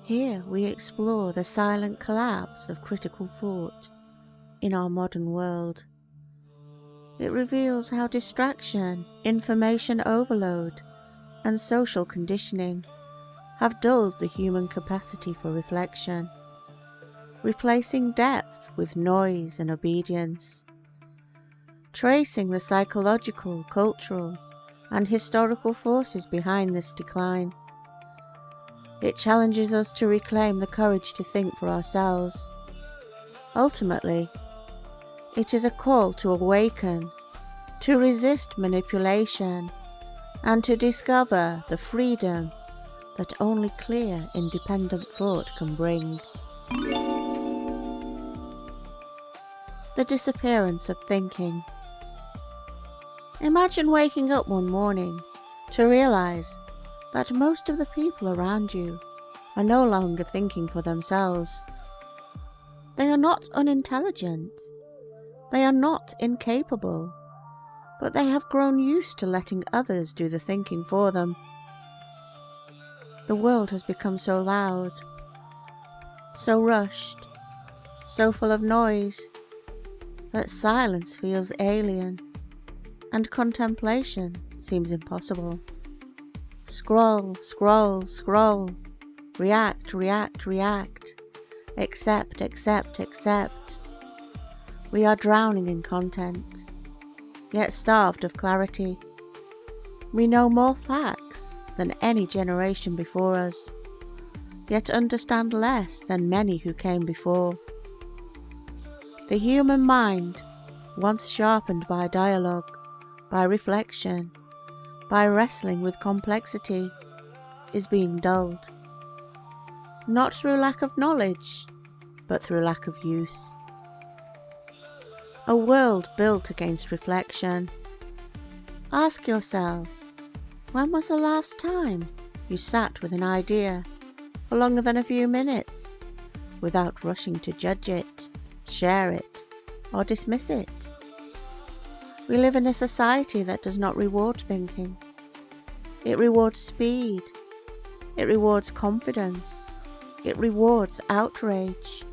Here we explore the silent collapse of critical thought in our modern world. It reveals how distraction, information overload, and social conditioning have dulled the human capacity for reflection, replacing depth with noise and obedience. Tracing the psychological, cultural, and historical forces behind this decline, it challenges us to reclaim the courage to think for ourselves. Ultimately, it is a call to awaken, to resist manipulation, and to discover the freedom that only clear, independent thought can bring. The disappearance of thinking. Imagine waking up one morning to realize that most of the people around you are no longer thinking for themselves. They are not unintelligent. They are not incapable, but they have grown used to letting others do the thinking for them. The world has become so loud, so rushed, so full of noise, that silence feels alien, and contemplation seems impossible. Scroll, scroll, scroll, react, react, react, accept, accept, accept. We are drowning in content, yet starved of clarity. We know more facts than any generation before us, yet understand less than many who came before. The human mind, once sharpened by dialogue, by reflection, by wrestling with complexity, is being dulled. Not through lack of knowledge, but through lack of use. A world built against reflection. Ask yourself, when was the last time you sat with an idea for longer than a few minutes, without rushing to judge it, share it, or dismiss it? We live in a society that does not reward thinking. It rewards speed. It rewards confidence. It rewards outrage.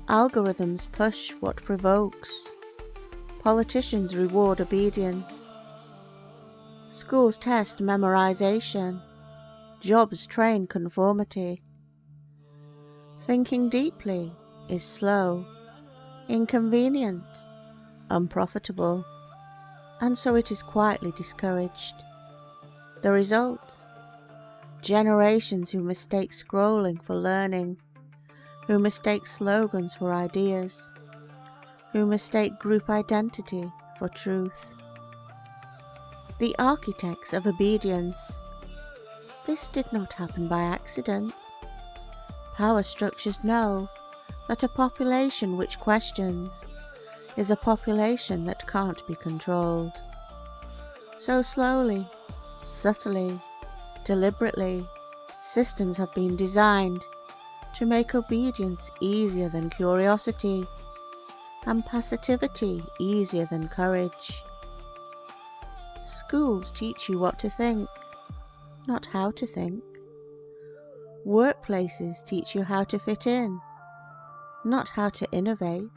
Algorithms push what provokes. Politicians reward obedience. Schools test memorization. Jobs train conformity. Thinking deeply is slow, inconvenient, unprofitable, and so it is quietly discouraged. The result? Generations who mistake scrolling for learning, who mistake slogans for ideas, who mistake group identity for truth. The architects of obedience. This did not happen by accident. Power structures know that a population which questions is a population that can't be controlled. So slowly, subtly, deliberately, systems have been designed to make obedience easier than curiosity, and passivity easier than courage. Schools teach you what to think, not how to think. Workplaces teach you how to fit in, not how to innovate.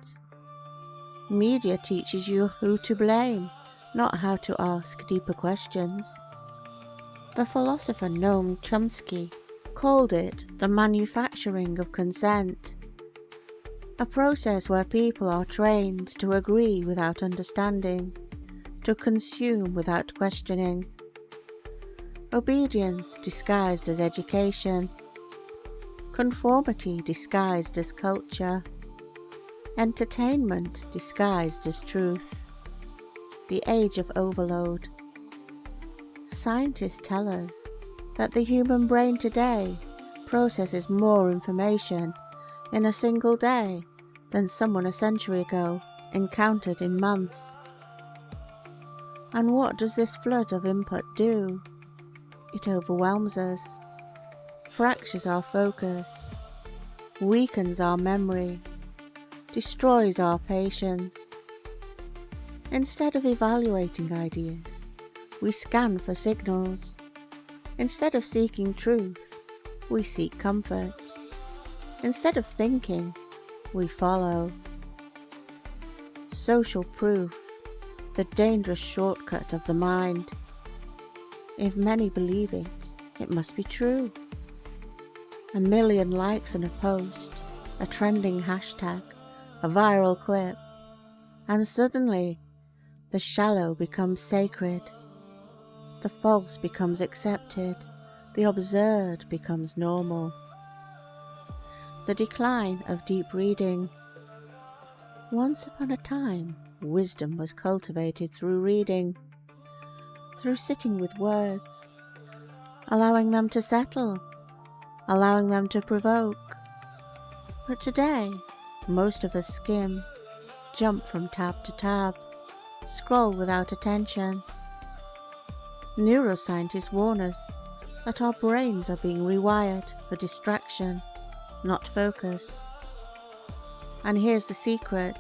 Media teaches you who to blame, not how to ask deeper questions. The philosopher Noam Chomsky called it the manufacturing of consent, a process where people are trained to agree without understanding, to consume without questioning. Obedience disguised as education, conformity disguised as culture, entertainment disguised as truth. The age of overload. Scientists tell us that the human brain today processes more information in a single day than someone a century ago encountered in months. And what does this flood of input do? It overwhelms us, fractures our focus, weakens our memory, destroys our patience. Instead of evaluating ideas, we scan for signals. Instead of seeking truth, we seek comfort. Instead of thinking, we follow. Social proof, the dangerous shortcut of the mind. If many believe it, it must be true. 1 million likes on a post, a trending hashtag, a viral clip, and suddenly the shallow becomes sacred. The false becomes accepted. The absurd becomes normal. The decline of deep reading. Once upon a time, wisdom was cultivated through reading, through sitting with words, allowing them to settle, allowing them to provoke. But today, most of us skim, jump from tab to tab, scroll without attention. Neuroscientists warn us that our brains are being rewired for distraction, not focus. And here's the secret.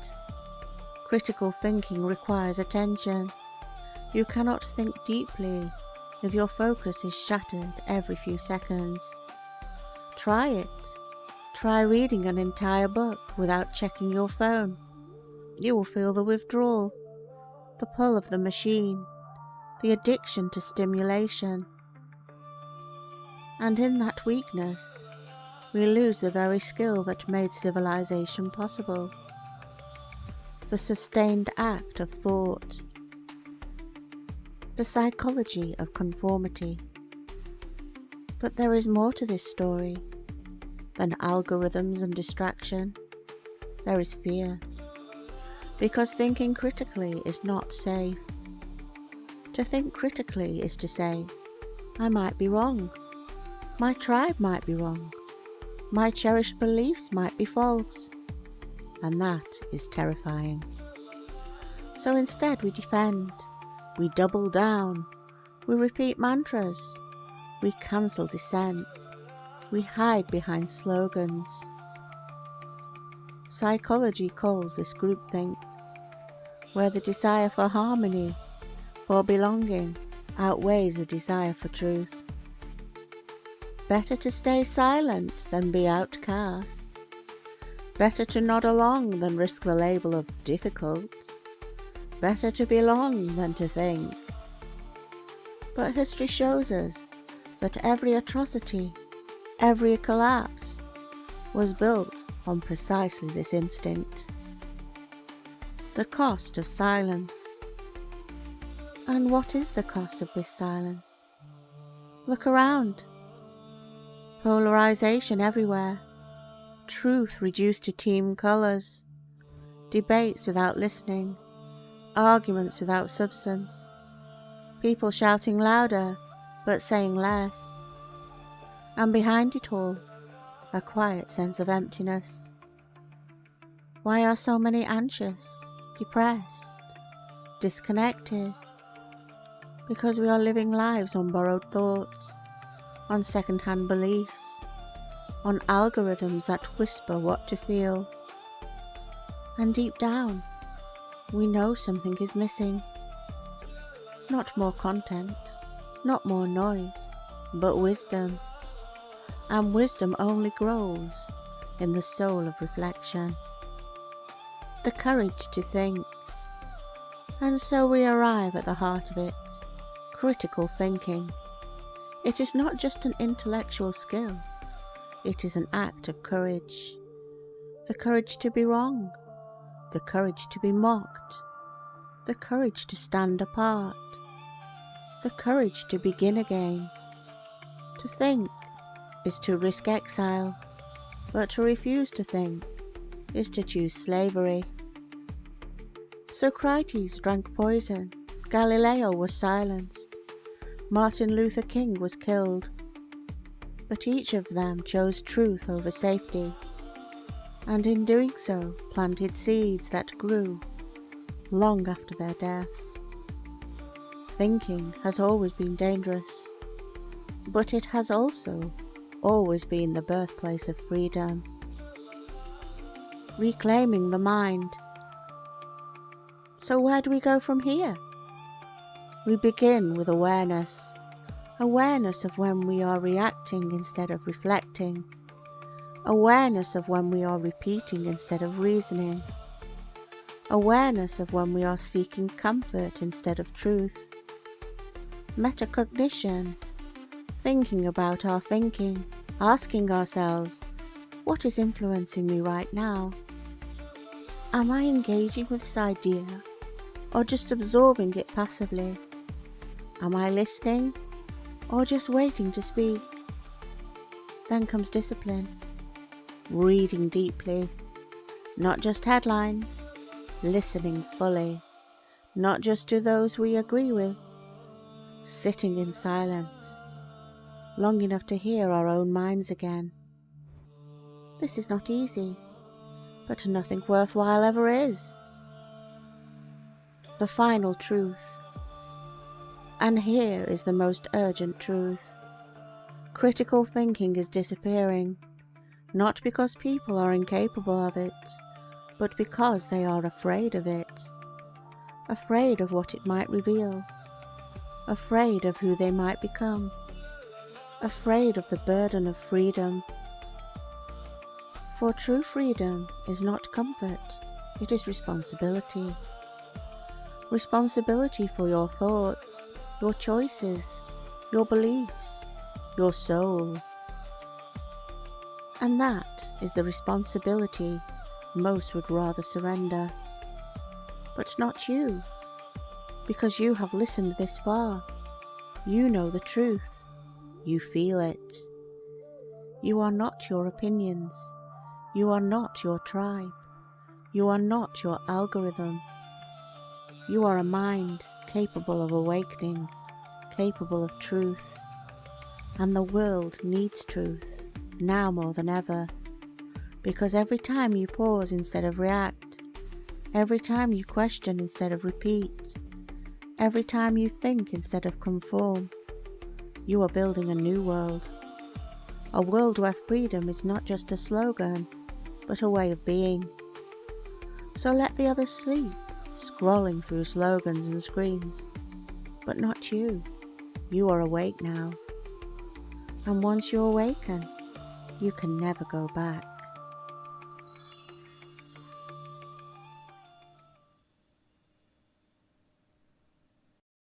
Critical thinking requires attention. You cannot think deeply if your focus is shattered every few seconds. Try it. Try reading an entire book without checking your phone. You will feel the withdrawal, the pull of the machine, the addiction to stimulation. And in that weakness, we lose the very skill that made civilization possible. The sustained act of thought. The psychology of conformity. But there is more to this story than algorithms and distraction. There is fear. Because thinking critically is not safe. To think critically is to say, I might be wrong. My tribe might be wrong. My cherished beliefs might be false. And that is terrifying. So instead we defend, we double down, we repeat mantras, we cancel dissent, we hide behind slogans. Psychology calls this groupthink, where the desire for harmony, for belonging, outweighs the desire for truth. Better to stay silent than be outcast. Better to nod along than risk the label of difficult. Better to belong than to think. But history shows us that every atrocity, every collapse, was built on precisely this instinct. The cost of silence. And what is the cost of this silence? Look around. Polarization everywhere. Truth reduced to team colours. Debates without listening. Arguments without substance. People shouting louder but saying less. And behind it all, a quiet sense of emptiness. Why are so many anxious, depressed, disconnected? Because we are living lives on borrowed thoughts, on second-hand beliefs, on algorithms that whisper what to feel. And deep down, we know something is missing. Not more content, not more noise, but wisdom. And wisdom only grows in the soul of reflection. The courage to think. And so we arrive at the heart of it, critical thinking. It is not just an intellectual skill, it is an act of courage. The courage to be wrong, the courage to be mocked, the courage to stand apart, the courage to begin again. To think is to risk exile, but to refuse to think is to choose slavery. Socrates drank poison, Galileo was silenced, Martin Luther King was killed, but each of them chose truth over safety, and in doing so planted seeds that grew long after their deaths. Thinking has always been dangerous, but it has also always been the birthplace of freedom. Reclaiming the mind. So where do we go from here? We begin with awareness, Awareness of when we are reacting instead of reflecting. Awareness of when we are repeating instead of reasoning. Awareness of when we are seeking comfort instead of truth. Metacognition. Thinking about our thinking, asking ourselves, what is influencing me right now? Am I engaging with this idea or just absorbing it passively? Am I listening or just waiting to speak? Then comes discipline. Reading deeply, not just headlines, listening fully, not just to those we agree with, sitting in silence, long enough to hear our own minds again. This is not easy, but nothing worthwhile ever is. The final truth. And here is the most urgent truth. Critical thinking is disappearing, not because people are incapable of it, but because they are afraid of it. Afraid of what it might reveal. Afraid of who they might become. Afraid of the burden of freedom. For true freedom is not comfort, it is responsibility. Responsibility for your thoughts, your choices, your beliefs, your soul. And that is the responsibility most would rather surrender. But not you, because you have listened this far. You know the truth. You feel it. You are not your opinions. You are not your tribe. You are not your algorithm. You are a mind capable of awakening, capable of truth. And the world needs truth, now more than ever. Because every time you pause instead of react, every time you question instead of repeat, every time you think instead of conform, you are building a new world. A world where freedom is not just a slogan, but a way of being. So let the others sleep, scrolling through slogans and screens. But not you. You are awake now. And once you awaken, you can never go back.